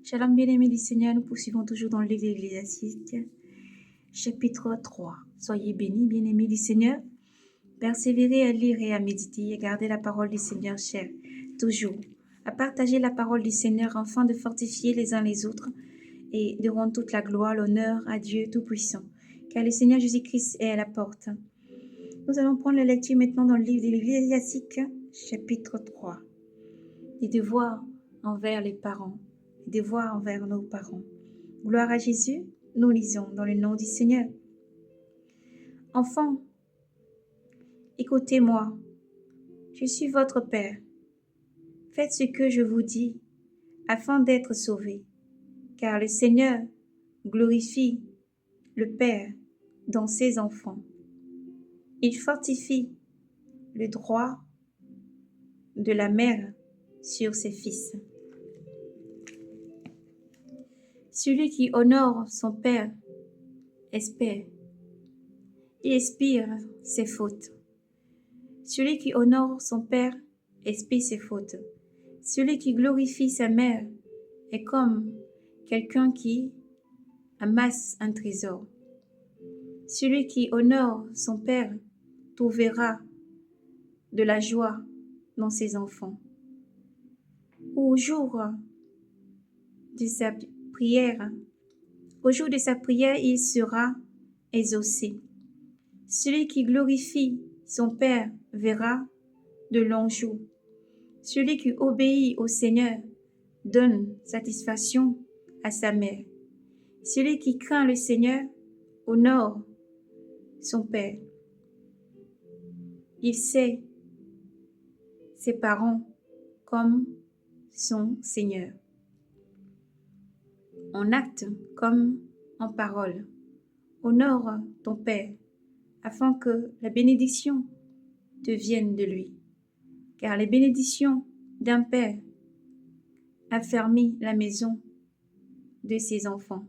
Shalom bien-aimés du Seigneur, nous poursuivons toujours dans le livre de l'Ecclésiastique, chapitre 3. Soyez bénis, bien-aimés du Seigneur. Persévérez à lire et à méditer et garder la parole du Seigneur chère, toujours. À partager la parole du Seigneur afin de fortifier les uns les autres et de rendre toute la gloire, l'honneur à Dieu Tout-Puissant. Car le Seigneur Jésus-Christ est à la porte. Nous allons prendre la lecture maintenant dans le livre de l'Ecclésiastique, chapitre 3. Les devoirs envers les parents. Devoir envers nos parents. Gloire à Jésus, nous lisons dans le nom du Seigneur. Enfants, écoutez-moi, je suis votre Père. Faites ce que je vous dis, afin d'être sauvés, car le Seigneur glorifie le Père dans ses enfants. Il fortifie le droit de la mère sur ses fils. Celui qui honore son père espère. Il expire ses fautes. Celui qui honore son père expire ses fautes. Celui qui glorifie sa mère est comme quelqu'un qui amasse un trésor. Celui qui honore son père trouvera de la joie dans ses enfants. Au jour de sa prière, il sera exaucé. Celui qui glorifie son Père verra de longs jours. Celui qui obéit au Seigneur donne satisfaction à sa mère. Celui qui craint le Seigneur honore son Père. Il sait ses parents comme son Seigneur. En acte comme en parole. Honore ton Père, afin que la bénédiction te vienne de lui. Car les bénédictions d'un Père affermit la maison de ses enfants.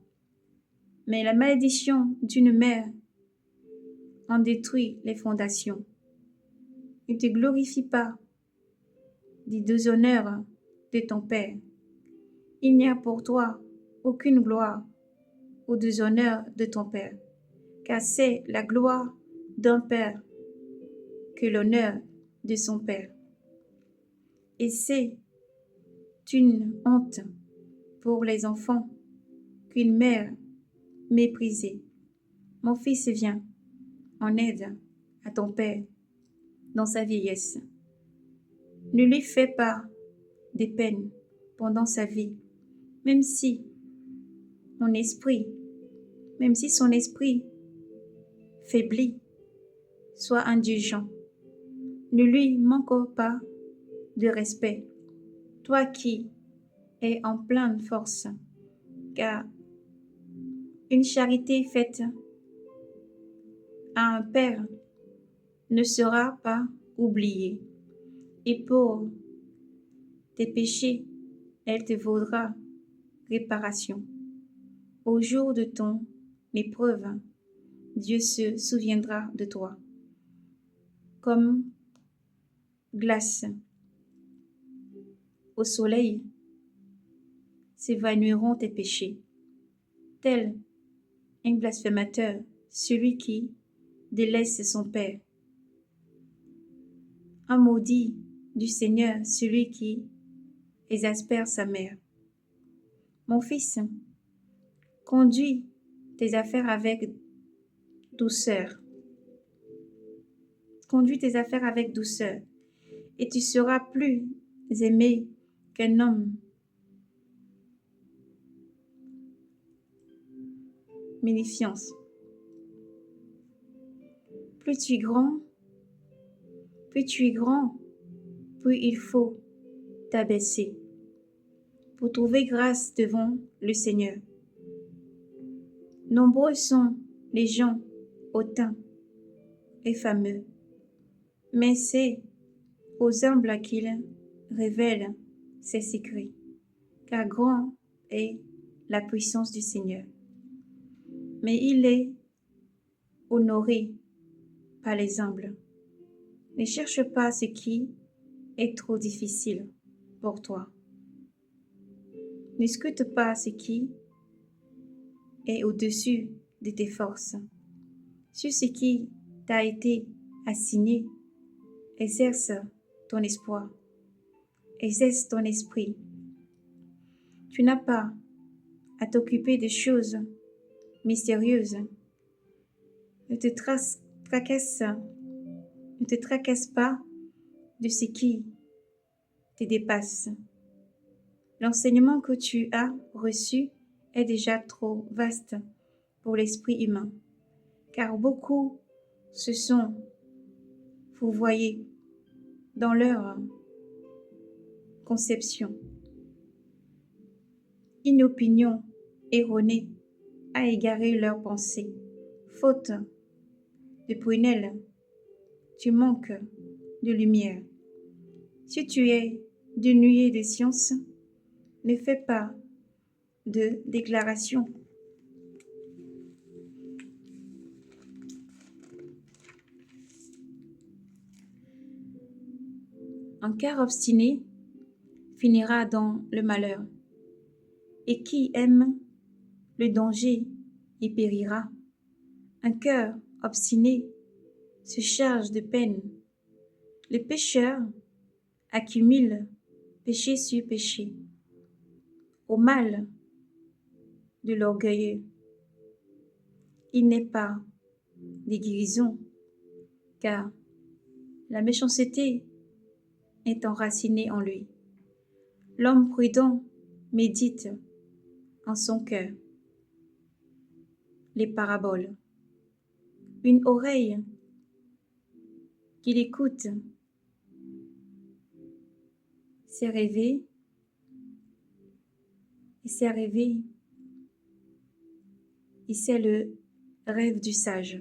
Mais la malédiction d'une mère en détruit les fondations. Ne te glorifie pas du déshonneur de ton Père. Il n'y a pour toi aucune gloire au déshonneur de ton Père, car c'est la gloire d'un Père que l'honneur de son Père. Et c'est une honte pour les enfants qu'une mère méprisée. Mon fils, viens en aide à ton Père dans sa vieillesse. Ne lui fais pas des peines pendant sa vie, même si son esprit faiblit, sois indulgent. Ne lui manque pas de respect, toi qui es en pleine force, car une charité faite à un père ne sera pas oubliée, et pour tes péchés, elle te vaudra réparation. Au jour de ton épreuve, Dieu se souviendra de toi. Comme glace au soleil, s'évanouiront tes péchés. Tel un blasphémateur, celui qui délaisse son père. Un maudit du Seigneur, celui qui exaspère sa mère. Mon fils, conduis tes affaires avec douceur. Conduis tes affaires avec douceur, et tu seras plus aimé qu'un homme magnificence. Plus tu es grand, plus il faut t'abaisser pour trouver grâce devant le Seigneur. Nombreux sont les gens hautains et fameux, mais c'est aux humbles qu'il révèle ses secrets, car grand est la puissance du Seigneur. Mais il est honoré par les humbles. Ne cherche pas ce qui est trop difficile pour toi. Ne scrute pas ce qui est au-dessus de tes forces. Sur ce qui t'a été assigné, exerce ton espoir, exerce ton esprit. Tu n'as pas à t'occuper des choses mystérieuses. Ne te tracasse pas de ce qui te dépasse. L'enseignement que tu as reçu est déjà trop vaste pour l'esprit humain, car beaucoup se sont fourvoyés dans leur conception. Une opinion erronée a égaré leurs pensées. Faute de prunelle, tu manques de lumière. Si tu es dénué de science, ne fais pas de déclaration. Un cœur obstiné finira dans le malheur, et qui aime le danger y périra. Un cœur obstiné se charge de peine. Le pécheur accumule péché sur péché. Au mal de l'orgueilleux, il n'est pas de guérison, car la méchanceté est enracinée en lui. L'homme prudent médite en son cœur les paraboles. Une oreille qui l'écoute s'est rêvé et s'est rêvé, et c'est le rêve du sage.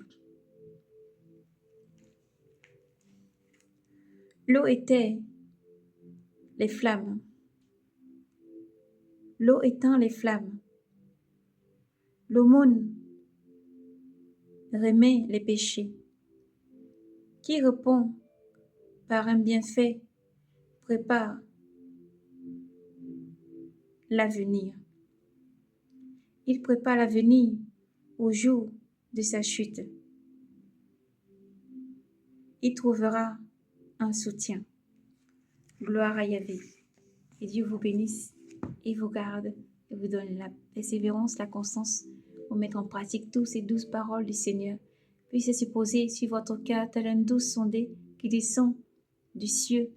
L'eau était les flammes. L'eau éteint les flammes. L'aumône remet les péchés. Qui répond par un bienfait prépare l'avenir. Il prépare l'avenir au jour de sa chute. Il trouvera un soutien. Gloire à Yahvé. Et Dieu vous bénisse et vous garde et vous donne la persévérance, la constance pour mettre en pratique toutes ces douces paroles du Seigneur. Puissez se poser sur votre cœur tel un douce sondé qui descend du ciel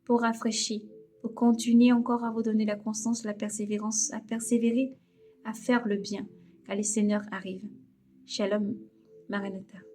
pour rafraîchir, pour continuer encore à vous donner la constance, la persévérance, à persévérer, à faire le bien, car le Seigneur arrive. Shalom, Maranatha.